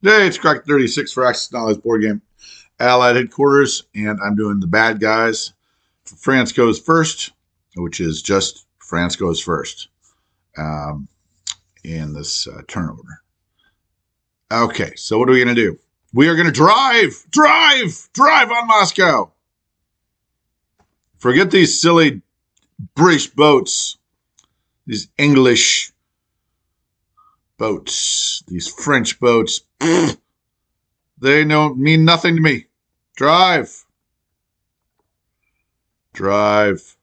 Hey, it's Crack 36 for Access Knowledge Board Game Allied Headquarters, and I'm doing the bad guys. France goes first, which is just France goes first um, in this turn order. Okay, so what are we going to do? We are going to drive on Moscow. Forget these silly British boats, these English boats, these French boats. They don't mean nothing to me. Drive. Drive.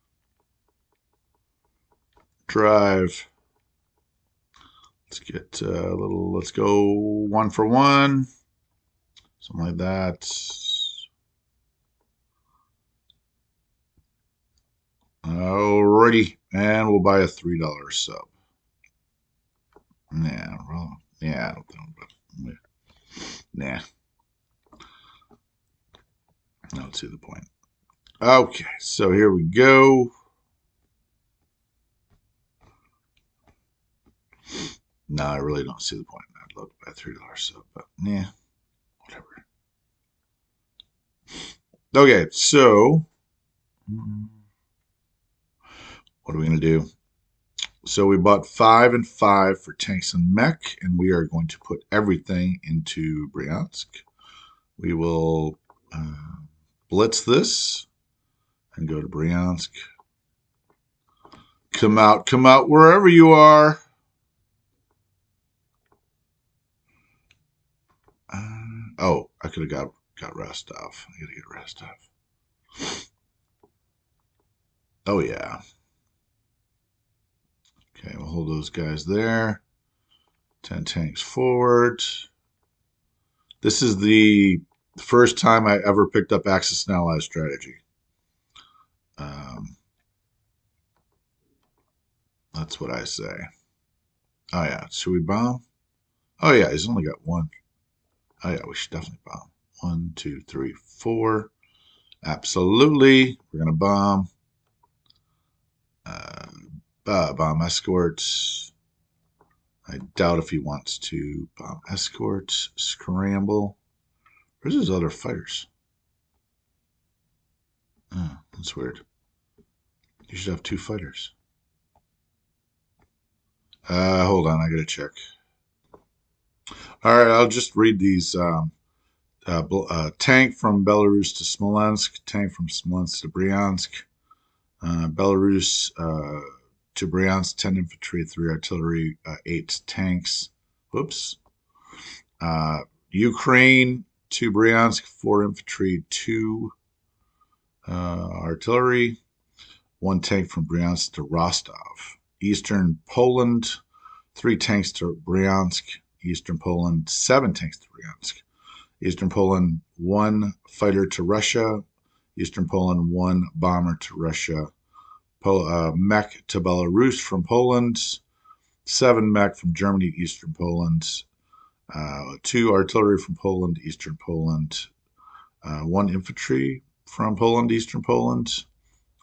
Let's get a little, let's go 1 for 1. Something like that. Alrighty. And we'll buy a $3 sub. Nah, well, yeah, I don't think, but nah. I don't see the point. Okay, so here we go. No, I really don't see the point. I'd love to buy a $3 sub, but yeah, whatever. Okay, so what are we going to do? So we bought 5 and 5 for tanks and mech, and we are going to put everything into Bryansk. We will blitz this and go to Bryansk. Come out wherever you are. Oh, I could have got Rostov. I gotta get Rostov. Oh yeah. Okay, we'll hold those guys there. 10 tanks forward. This is the first time I ever picked up Axis and Allies strategy. That's what I say. Oh yeah, should we bomb? Oh yeah, he's only got one. Oh yeah, we should definitely bomb. 1, 2, 3, 4. Absolutely, we're gonna bomb. Bomb escorts. I doubt if he wants to bomb escorts. Scramble. Where's his other fighters? Oh, that's weird. You should have 2 fighters. Hold on, I gotta check. All right, I'll just read these. Tank from Belarus to Smolensk. Tank from Smolensk to Bryansk. Belarus to Bryansk, 10 infantry, 3 artillery, 8 tanks. Whoops. Ukraine to Bryansk, 4 infantry, 2 artillery, 1 tank from Bryansk to Rostov. Eastern Poland, 3 tanks to Bryansk. Eastern Poland, 7 tanks to Bryansk. Eastern Poland, 1 fighter to Russia. Eastern Poland, 1 bomber to Russia. Mech to Belarus from Poland. 7 mech from Germany to Eastern Poland. 2 artillery from Poland, Eastern Poland. 1 infantry from Poland, Eastern Poland.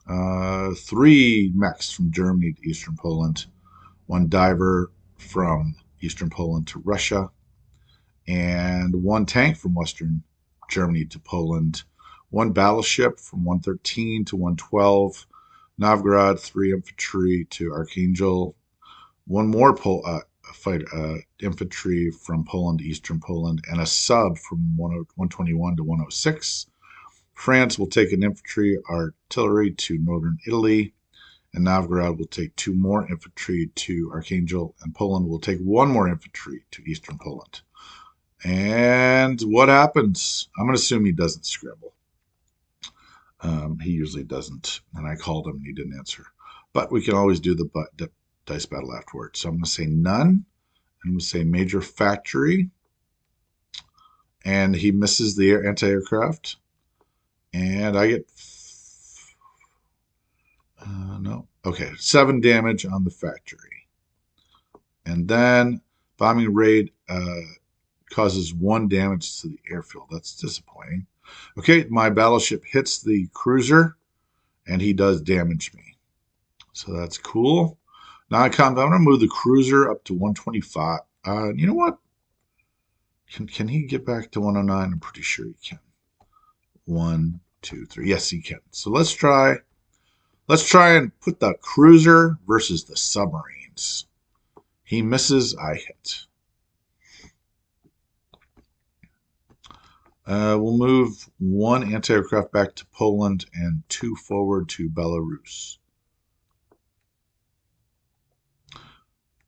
3 mechs from Germany to Eastern Poland. 1 diver from Eastern Poland to Russia. And 1 tank from Western Germany to Poland. 1 battleship from 113 to 112. Novgorod, 3 infantry to Archangel. 1 more infantry from Poland to Eastern Poland, and a sub from 121 to 106. France will take an infantry artillery to northern Italy, and Novgorod will take 2 more infantry to Archangel, and Poland will take 1 more infantry to Eastern Poland. And what happens? I'm going to assume he doesn't scribble. He usually doesn't, and I called him and he didn't answer. But we can always do the dice battle afterwards. So I'm going to say none, and I'm going to say major factory, and he misses the anti-aircraft, and I get no. Okay, 7 damage on the factory, and then bombing raid causes 1 damage to the airfield. That's disappointing. Okay, my battleship hits the cruiser, and he does damage me. So that's cool. Now I'm going to move the cruiser up to 125. You know what? Can he get back to 109? I'm pretty sure he can. 1, 2, 3. Yes, he can. So let's try and put the cruiser versus the submarines. He misses, I hit. We'll move 1 anti-aircraft back to Poland and 2 forward to Belarus.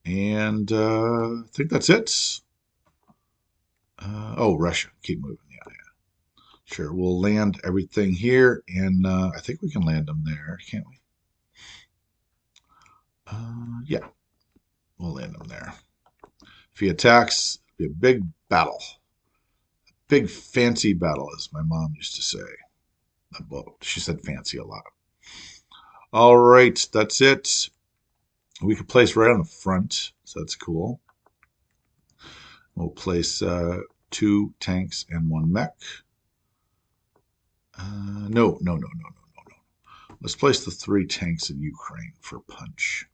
And I think that's it. Oh, Russia. Keep moving. Yeah. Sure. We'll land everything here, and I think we can land them there, can't we? Yeah. We'll land them there. If he attacks, it'll be a big battle. A big fancy battle, as my mom used to say. Well, she said fancy a lot. All right, that's it. We can place right on the front, so that's cool. We'll place 2 tanks and 1 mech. No. Let's place the 3 tanks in Ukraine for punch.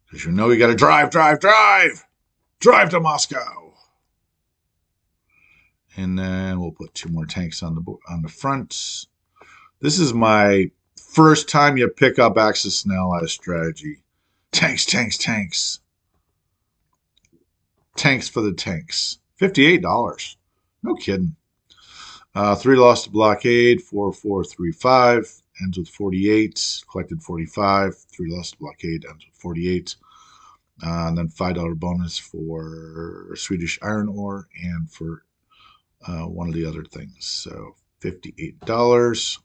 Because you know you got to drive to Moscow. And then we'll put 2 more tanks on the front. This is my first time you pick up Axis and Allies strategy. Tanks. Tanks for the tanks. $58. No kidding. 3 lost to blockade. 4435 ends with 48. Collected 45. 3 lost to blockade ends with 48. And then $5 bonus for Swedish iron ore and for one of the other things. So $58.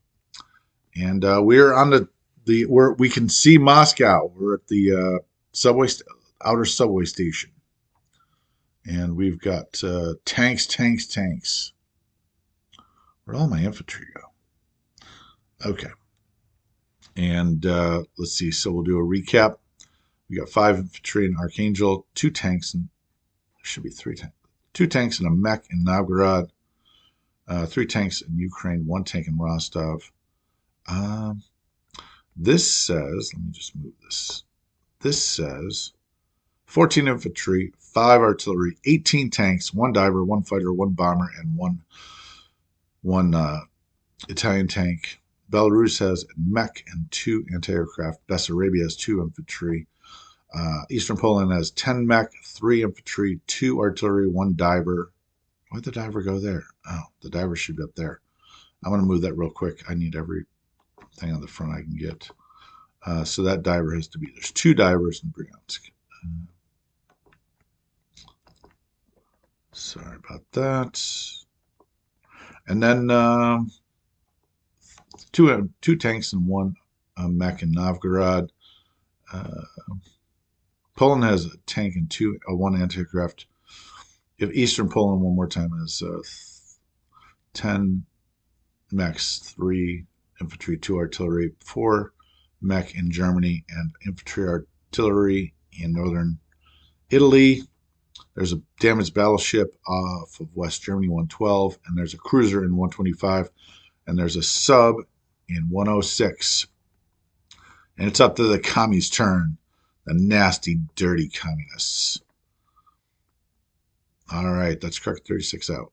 And we're on we can see Moscow. We're at the outer subway station. And we've got tanks. Where'd all my infantry go? Okay. And let's see. So we'll do a recap. We got 5 infantry in Archangel, 2 tanks, and there should be 3 tanks. 2 tanks and a mech in Novgorod, 3 tanks in Ukraine, 1 tank in Rostov. This says, let me just move this. This says 14 infantry, 5 artillery, 18 tanks, 1 diver, 1 fighter, 1 bomber, and one Italian tank. Belarus has a mech and 2 anti-aircraft. Bessarabia has 2 infantry. Eastern Poland has 10 mech, 3 infantry, 2 artillery, 1 diver. Why'd the diver go there? Oh, the diver should be up there. I'm going to move that real quick. I need everything on the front I can get. So that diver has to be. There's 2 divers in Bryansk. Sorry about that. And then 2 tanks and 1 mech in Novgorod. Poland has a tank and 1 anti-aircraft. If Eastern Poland one more time has 10 mechs, 3 infantry, 2 artillery, 4 mech in Germany, and infantry artillery in northern Italy. There's a damaged battleship off of West Germany, 112, and there's a cruiser in 125, and there's a sub in 106. And it's up to the commies' turn. The nasty, dirty communists. All right, that's Correct 36 out.